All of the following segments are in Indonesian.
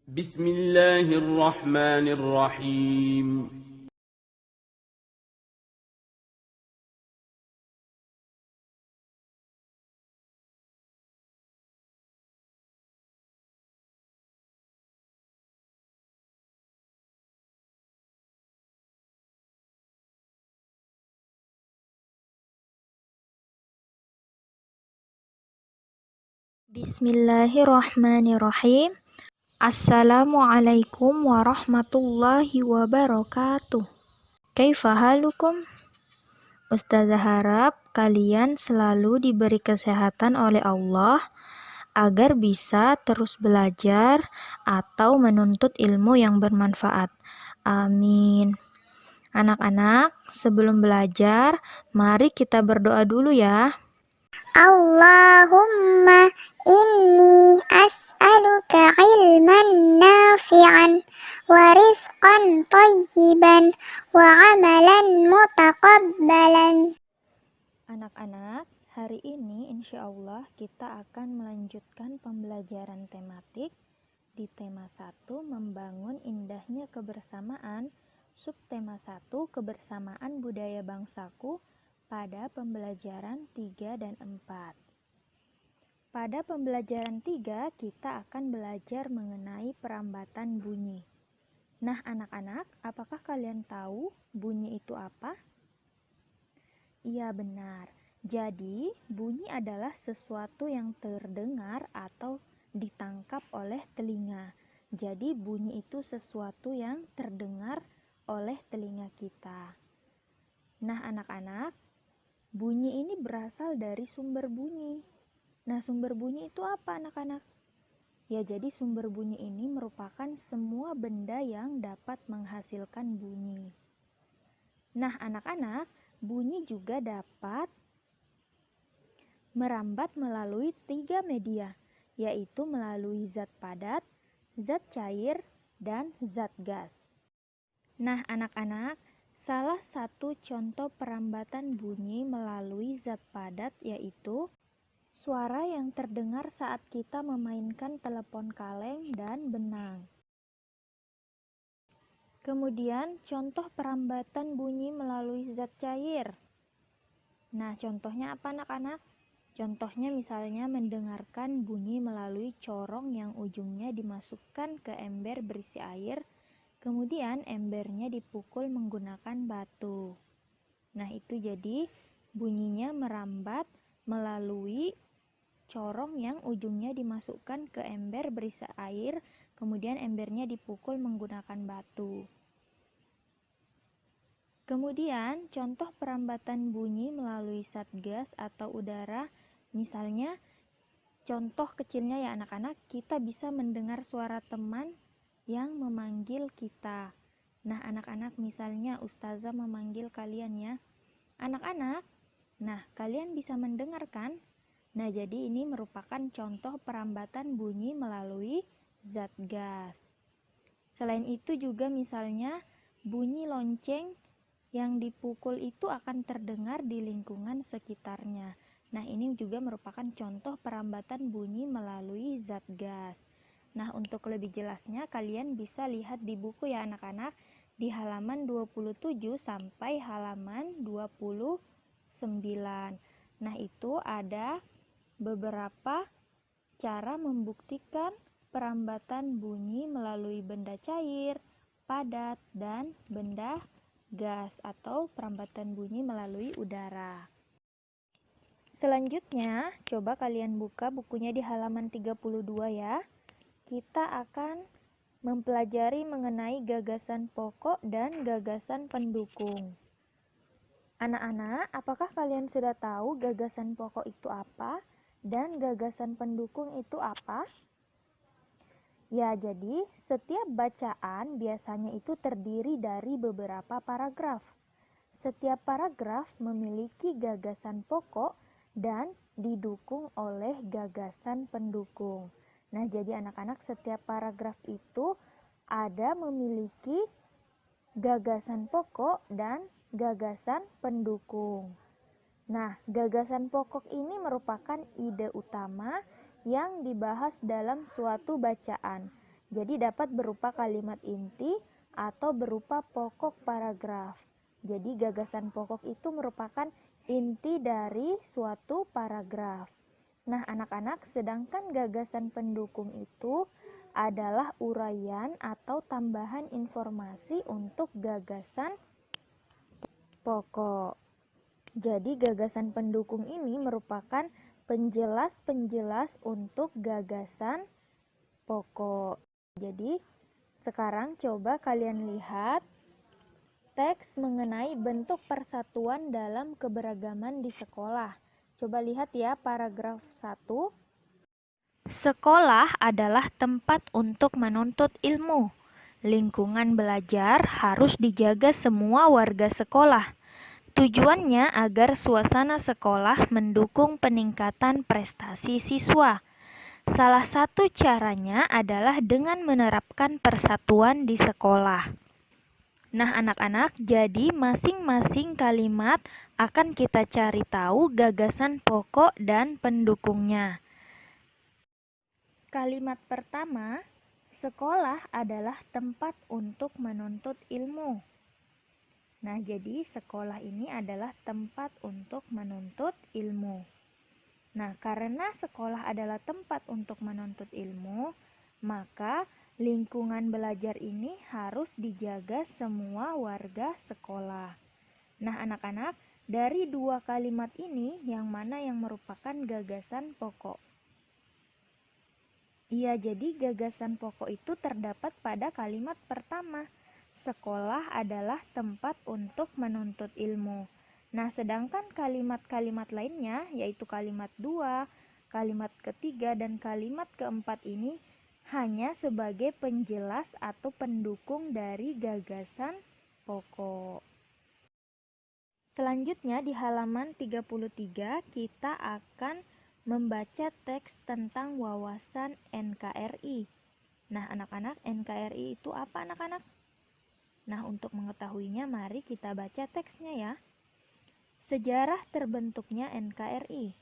بسم الله الرحمن الرحيم. Bismillahirrahmanirrahim. Assalamualaikum warahmatullahi wabarakatuh. Kaifa halukum? Ustazah harap kalian selalu diberi kesehatan oleh Allah agar bisa terus belajar atau menuntut ilmu yang bermanfaat. Amin. Anak-anak, sebelum belajar, mari kita berdoa dulu ya. Allahumma inni as'aluka ilman nafi'an wa rizqan tayyiban wa amalan mutaqabbalan. Anak-anak, hari ini insya Allah kita akan melanjutkan pembelajaran tematik di tema 1 membangun indahnya kebersamaan, subtema 1 kebersamaan budaya bangsaku pada pembelajaran 3 dan 4. Pada pembelajaran 3 kita akan belajar mengenai perambatan bunyi. Nah anak-anak, apakah kalian tahu bunyi itu apa? Iya benar. Jadi, bunyi adalah sesuatu yang terdengar atau ditangkap oleh telinga. Jadi, bunyi itu sesuatu yang terdengar oleh telinga kita. Nah, anak-anak, bunyi ini berasal dari sumber bunyi. Nah, sumber bunyi itu apa, anak-anak? Ya, jadi sumber bunyi ini merupakan semua benda yang dapat menghasilkan bunyi. Nah, anak-anak, bunyi juga dapat merambat melalui 3 media, yaitu melalui zat padat, zat cair, dan zat gas. Nah, anak-anak, salah satu contoh perambatan bunyi melalui zat padat yaitu suara yang terdengar saat kita memainkan telepon kaleng dan benang. Kemudian, contoh perambatan bunyi melalui zat cair. Nah, contohnya apa anak-anak? Contohnya misalnya mendengarkan bunyi melalui corong yang ujungnya dimasukkan ke ember berisi air, kemudian embernya dipukul menggunakan batu. Nah, itu jadi bunyinya merambat melalui corong yang ujungnya dimasukkan ke ember berisi air, kemudian embernya dipukul menggunakan batu. Kemudian, contoh perambatan bunyi melalui zat gas atau udara, misalnya contoh kecilnya ya anak-anak, kita bisa mendengar suara teman yang memanggil kita. Nah, anak-anak misalnya ustazah memanggil kalian ya. Anak-anak, nah kalian bisa mendengarkan? Nah, jadi ini merupakan contoh perambatan bunyi melalui zat gas. Selain itu juga misalnya bunyi lonceng yang dipukul itu akan terdengar di lingkungan sekitarnya. Nah, ini juga merupakan contoh perambatan bunyi melalui zat gas. Nah, untuk lebih jelasnya kalian bisa lihat di buku ya anak-anak, di halaman 27 sampai halaman 29. Nah, itu ada beberapa cara membuktikan perambatan bunyi melalui benda cair, padat, dan benda gas atau perambatan bunyi melalui udara. Selanjutnya, coba kalian buka bukunya di halaman 32 ya. Kita akan mempelajari mengenai gagasan pokok dan gagasan pendukung. Anak-anak, apakah kalian sudah tahu gagasan pokok itu apa dan gagasan pendukung itu apa? Ya, jadi setiap bacaan biasanya itu terdiri dari beberapa paragraf. Setiap paragraf memiliki gagasan pokok dan didukung oleh gagasan pendukung. Nah, jadi anak-anak setiap paragraf itu ada memiliki gagasan pokok dan gagasan pendukung. Nah, gagasan pokok ini merupakan ide utama yang dibahas dalam suatu bacaan. Jadi dapat berupa kalimat inti atau berupa pokok paragraf. Jadi gagasan pokok itu merupakan inti dari suatu paragraf. Nah, anak-anak, sedangkan gagasan pendukung itu adalah uraian atau tambahan informasi untuk gagasan pokok. Jadi gagasan pendukung ini merupakan penjelas-penjelas untuk gagasan pokok. Jadi sekarang coba kalian lihat teks mengenai bentuk persatuan dalam keberagaman di sekolah. Coba lihat ya paragraf 1. Sekolah adalah tempat untuk menuntut ilmu. Lingkungan belajar harus dijaga semua warga sekolah. Tujuannya agar suasana sekolah mendukung peningkatan prestasi siswa. Salah satu caranya adalah dengan menerapkan persatuan di sekolah. Nah, anak-anak, jadi masing-masing kalimat akan kita cari tahu gagasan pokok dan pendukungnya. Kalimat pertama, sekolah adalah tempat untuk menuntut ilmu. Nah, jadi sekolah ini adalah tempat untuk menuntut ilmu. Nah, karena sekolah adalah tempat untuk menuntut ilmu, maka lingkungan belajar ini harus dijaga semua warga sekolah. Nah, anak-anak, dari dua kalimat ini, yang mana yang merupakan gagasan pokok? Iya, jadi gagasan pokok itu terdapat pada kalimat pertama. Sekolah adalah tempat untuk menuntut ilmu. Nah, sedangkan kalimat-kalimat lainnya, yaitu kalimat 2, kalimat ketiga, dan kalimat keempat ini hanya sebagai penjelas atau pendukung dari gagasan pokok. Selanjutnya di halaman 33 kita akan membaca teks tentang wawasan NKRI. Nah, anak-anak, NKRI itu apa, anak-anak? Nah, untuk mengetahuinya mari kita baca teksnya ya. Sejarah terbentuknya NKRI.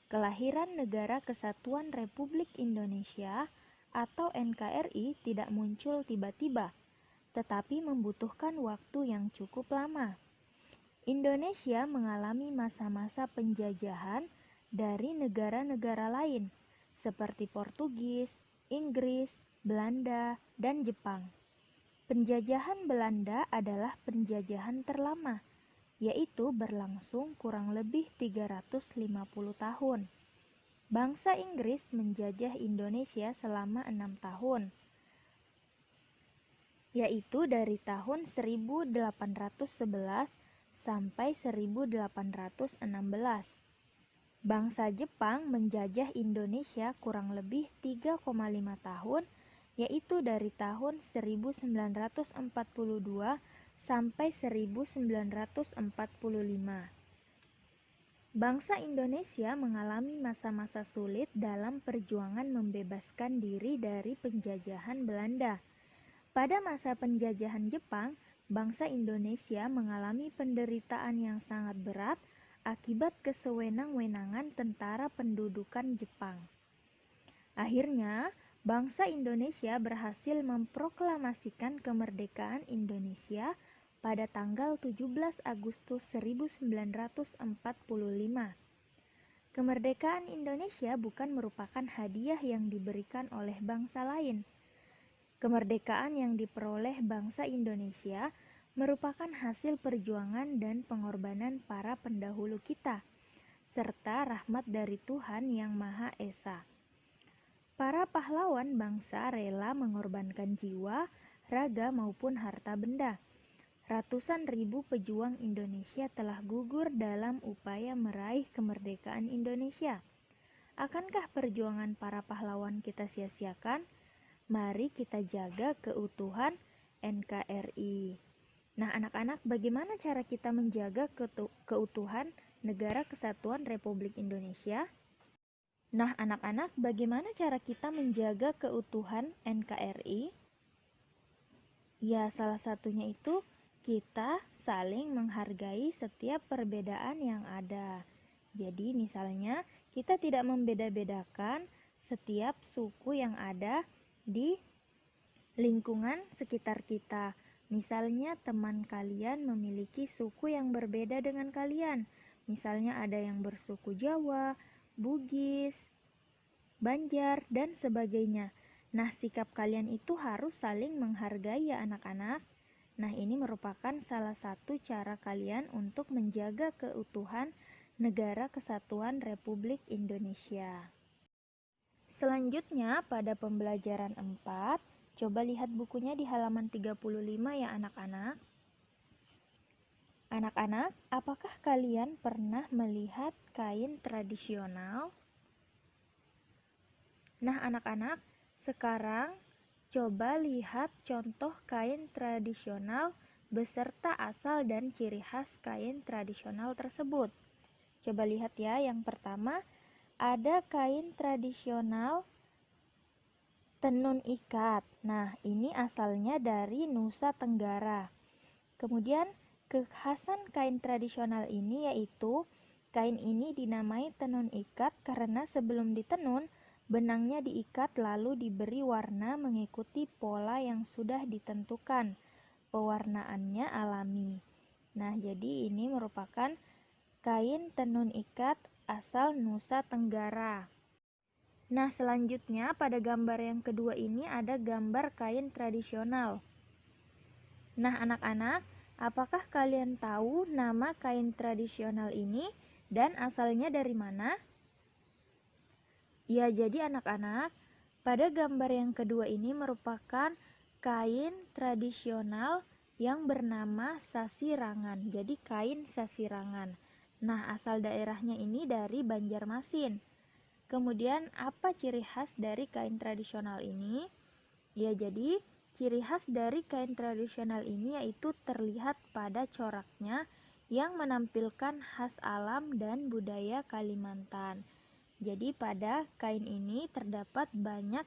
Kelahiran Negara Kesatuan Republik Indonesia atau NKRI tidak muncul tiba-tiba, tetapi membutuhkan waktu yang cukup lama. Indonesia mengalami masa-masa penjajahan dari negara-negara lain seperti Portugis, Inggris, Belanda, dan Jepang. Penjajahan Belanda adalah penjajahan terlama, yaitu berlangsung kurang lebih 350 tahun. Bangsa Inggris menjajah Indonesia selama 6 tahun, yaitu dari tahun 1811 sampai 1816. Bangsa Jepang menjajah Indonesia kurang lebih 3,5 tahun, yaitu dari tahun 1942 sampai 1945. Bangsa Indonesia mengalami masa-masa sulit dalam perjuangan membebaskan diri dari penjajahan Belanda. Pada masa penjajahan Jepang, bangsa Indonesia mengalami penderitaan yang sangat berat akibat kesewenang-wenangan tentara pendudukan Jepang. Akhirnya, bangsa Indonesia berhasil memproklamasikan kemerdekaan Indonesia pada tanggal 17 Agustus 1945. Kemerdekaan Indonesia bukan merupakan hadiah yang diberikan oleh bangsa lain. Kemerdekaan yang diperoleh bangsa Indonesia merupakan hasil perjuangan dan pengorbanan para pendahulu kita, serta rahmat dari Tuhan Yang Maha Esa. Para pahlawan bangsa rela mengorbankan jiwa, raga maupun harta benda. Ratusan ribu pejuang Indonesia telah gugur dalam upaya meraih kemerdekaan Indonesia. Akankah perjuangan para pahlawan kita sia-siakan? Mari kita jaga keutuhan NKRI. Nah, anak-anak, bagaimana cara kita menjaga keutuhan Negara Kesatuan Republik Indonesia? Nah, anak-anak, bagaimana cara kita menjaga keutuhan NKRI? Ya, salah satunya itu kita saling menghargai setiap perbedaan yang ada. Jadi misalnya kita tidak membeda-bedakan setiap suku yang ada di lingkungan sekitar kita. Misalnya teman kalian memiliki suku yang berbeda dengan kalian. Misalnya ada yang bersuku Jawa, Bugis, Banjar, dan sebagainya. Nah, sikap kalian itu harus saling menghargai ya anak-anak. Nah, ini merupakan salah satu cara kalian untuk menjaga keutuhan Negara Kesatuan Republik Indonesia. Selanjutnya, pada pembelajaran 4, coba lihat bukunya di halaman 35 ya anak-anak. Anak-anak, apakah kalian pernah melihat kain tradisional? Nah, anak-anak, sekarang coba lihat contoh kain tradisional beserta asal dan ciri khas kain tradisional tersebut. Coba lihat ya, yang pertama ada kain tradisional tenun ikat. Nah, ini asalnya dari Nusa Tenggara. Kemudian, kekhasan kain tradisional ini yaitu kain ini dinamai tenun ikat karena sebelum ditenun, benangnya diikat lalu diberi warna mengikuti pola yang sudah ditentukan. Pewarnaannya alami. Nah, jadi ini merupakan kain tenun ikat asal Nusa Tenggara. Nah, selanjutnya pada gambar yang kedua ini ada gambar kain tradisional. Nah, anak-anak, apakah kalian tahu nama kain tradisional ini dan asalnya dari mana? Ya, jadi anak-anak, pada gambar yang kedua ini merupakan kain tradisional yang bernama sasirangan. Jadi kain sasirangan. Nah, asal daerahnya ini dari Banjarmasin. Kemudian, apa ciri khas dari kain tradisional ini? Ya, jadi ciri khas dari kain tradisional ini yaitu terlihat pada coraknya yang menampilkan khas alam dan budaya Kalimantan. Jadi pada kain ini terdapat banyak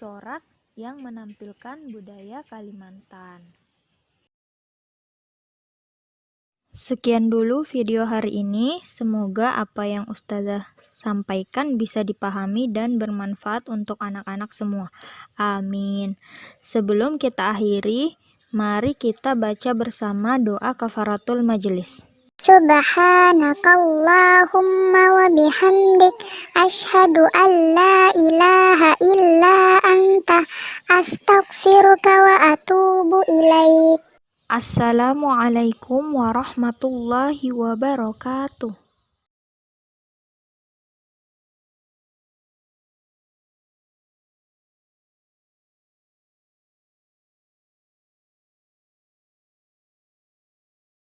corak yang menampilkan budaya Kalimantan. Sekian dulu video hari ini. Semoga apa yang Ustazah sampaikan bisa dipahami dan bermanfaat untuk anak-anak semua. Amin. Sebelum kita akhiri, mari kita baca bersama doa kafaratul majelis. Subhanakallahumma wa bihamdik asyhadu an la ilaha illa anta astaghfiruka wa atubu ilaik. Assalamualaikum warahmatullahi wabarakatuh.